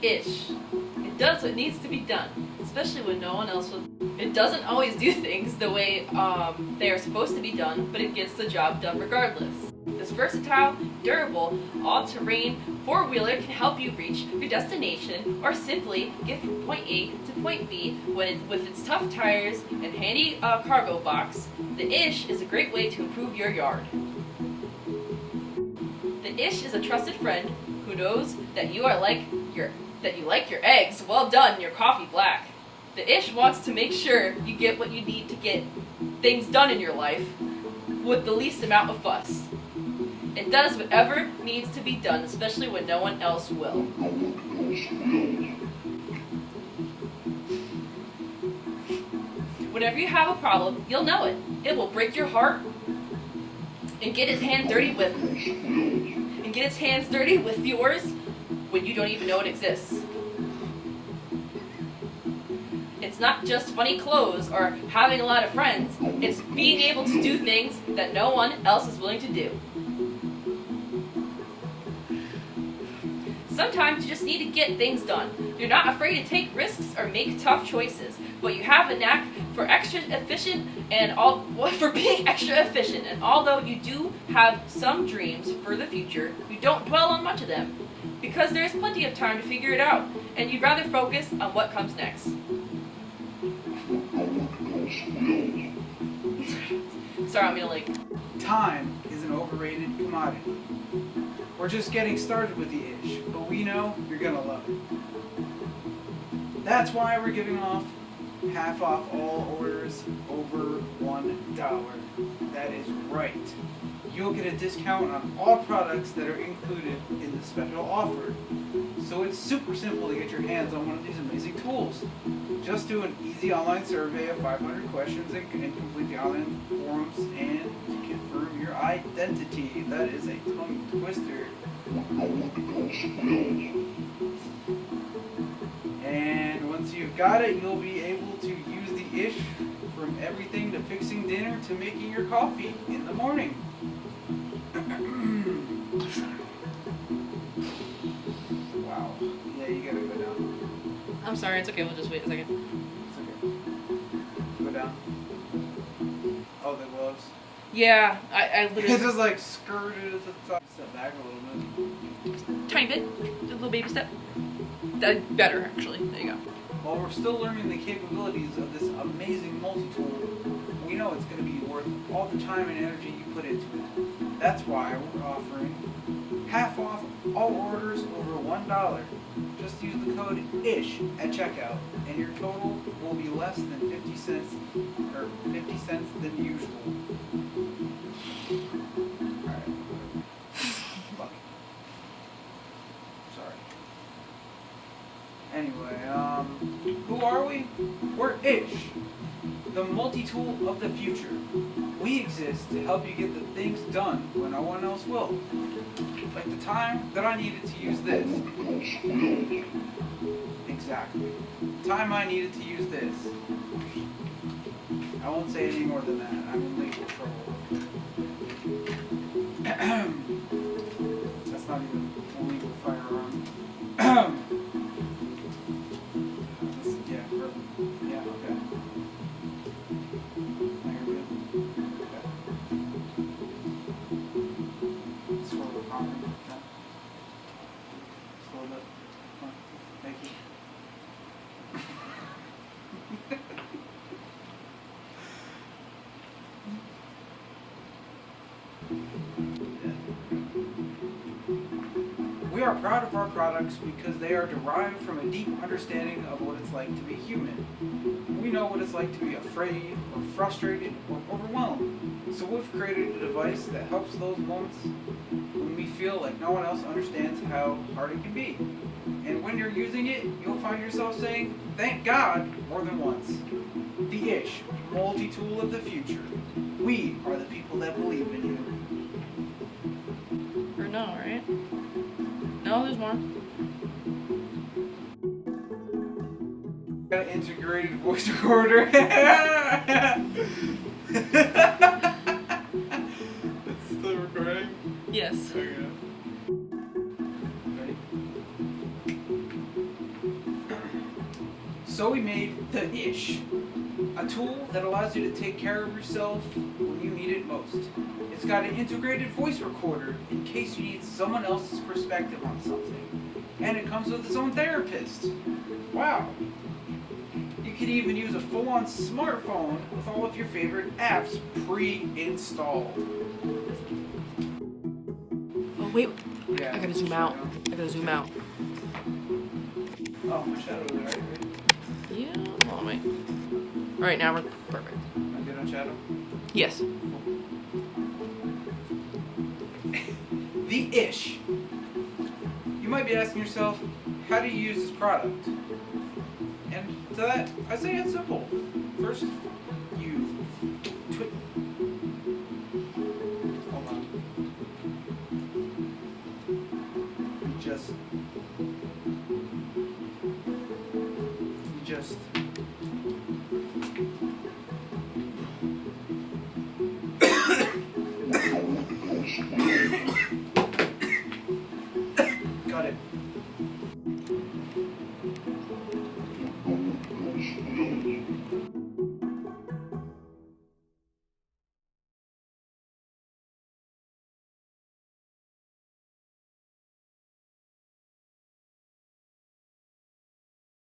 ish. It does what needs to be done, especially when no one else will. It doesn't always do things the way they are supposed to be done, but it gets the job done regardless. This versatile, durable, all-terrain four-wheeler can help you reach your destination or simply get from point A to point B with its tough tires and handy cargo box. The Ish is a great way to improve your yard. The Ish is a trusted friend who knows that you like your eggs well done and your coffee black. The Ish wants to make sure you get what you need to get things done in your life with the least amount of fuss. It does whatever needs to be done, especially when no one else will. Whenever you have a problem, you'll know it. It will break your heart and get its hands dirty with yours when you don't even know it exists. It's not just funny clothes or having a lot of friends. It's being able to do things that no one else is willing to do. Sometimes you just need to get things done. You're not afraid to take risks or make tough choices, but you have a knack for being extra efficient. And although you do have some dreams for the future, you don't dwell on much of them because there's plenty of time to figure it out, and you'd rather focus on what comes next. Sorry, I'm gonna Time is an overrated commodity. We're just getting started with the Ish, but we know you're gonna love it. That's why we're giving off half off all orders over $1. That is right. You'll get a discount on all products that are included in the special offer. So it's super simple to get your hands on one of these amazing tools. Just do an easy online survey of 500 questions and complete the online forums and confirm your identity. That is a tongue twister. And once you've got it, you'll be able to use the Ish from everything to fixing dinner to making your coffee in the morning. Wow. Yeah, you gotta go down. I'm sorry, it's okay, we'll just wait a second. It's okay. Go down. Oh, the gloves. Yeah, I literally... It's just like skirted at the top. Step back a little bit. Tiny bit, just a little baby step. That's better, actually. There you go. While we're still learning the capabilities of this amazing multi-tool, we know it's going to be worth all the time and energy you put into it. That's why we're offering half off all orders over $1. Just use the code ISH at checkout, and your total will be less than 50 cents than usual. Alright. Fuck. Sorry. Anyway, who are we? We're Ish, the multi-tool of the future. We exist to help you get the things done when no one else will. Like the time that I needed to use this. Exactly. The time I needed to use this. I won't say any more than that. I'm in legal trouble. That's not even a legal firearm. We are proud of our products because they are derived from a deep understanding of what it's like to be human. We know what it's like to be afraid, or frustrated, or overwhelmed. So we've created a device that helps those moments when we feel like no one else understands how hard it can be. And when you're using it, you'll find yourself saying, "Thank God," more than once. The Ish, multi-tool of the future. We are the people that believe in you. Or no, right? No, there's more. Got an integrated voice recorder. It's still recording? Yes. Okay. Ready? So we made the Ish, a tool that allows you to take care of yourself when you need it most. It's got an integrated voice recorder in case you need someone else's perspective on something. And it comes with its own therapist. Wow. You can even use a full-on smartphone with all of your favorite apps pre-installed. Oh wait, Yeah, I gotta zoom out. I gotta zoom out. Oh, my shadow there, right? Yeah, hold on, wait. Alright, now we're perfect. Am I good on shadow? Yes. The Ish. You might be asking yourself, how do you use this product? And to that, I say it's simple. First, you hold on. You just got it.